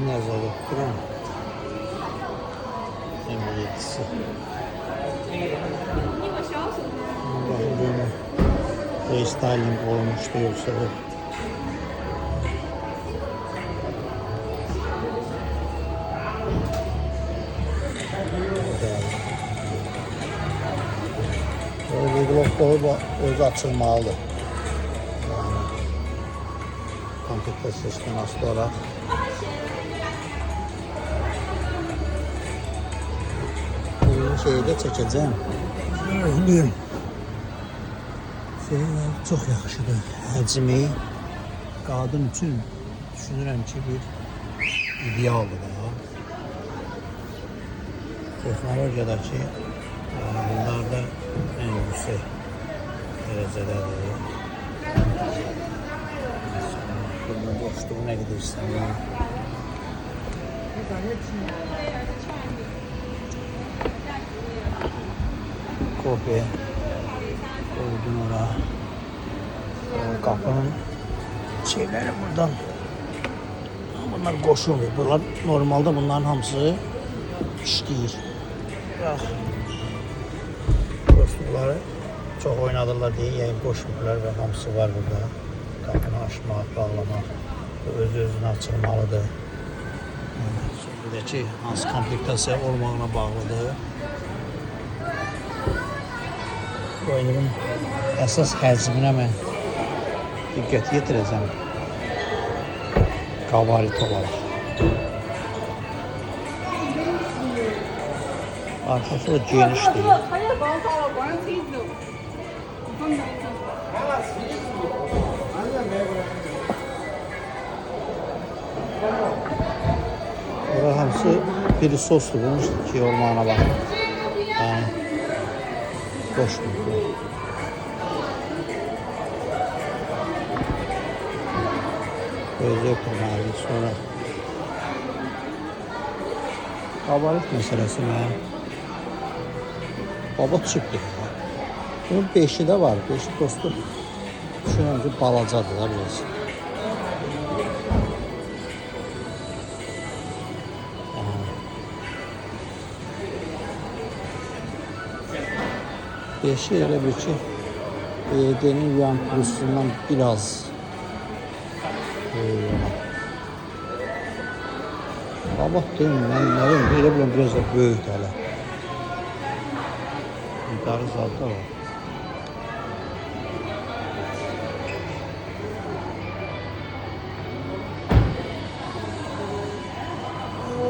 nəzərdə tuturam. M7'si. Bakın bunu restyling olmuştu yoksa da. Böyle blokları özü açılmalıdır. Yani kompüter sistemi olarak. Bu şeyi de çəkəcəm. Söyleyeyim. Şeyler çok yaxşıdır. Həcmi qadın üçün düşünürəm ki bir idealdır da. Texnologiyadakı bunlar da en yüksek derecələrdir. Bunun boşluğuna gidirsən. Kopya koydum oraya. Kapının şeyleri buradan. Bunlar koşulmuyor. Bunlar normalde bunların hamısı işleyir. Bak. Dostları çok oynadılar diye yayın koşmuyorlar ve hamısı var burada. Kapını açmak, bağlamak. Öz-özünə açılmalıdır. Buradakı hansı komplektasiya olmağına bağlıdır. Bu oyunun əsas həcminə mən diqqət yetirəcəm. Qabarit olaraq. Arkası da genişdir. Burada hamısı biri soslu, bunun ki olmağına bakın. Yani boş mu? Böyle oturmalı sonra kabaret meselesi mi? Baba çıktı. Bunun 5'i de var. 5'i dostu. Düşünürüm ki balacadır da biraz. Beşi elə bir ki EYD'nin yan plusundan biraz Qabaq deyim, mən elə biləm biraz da böyük hələ. Yukarı salda var.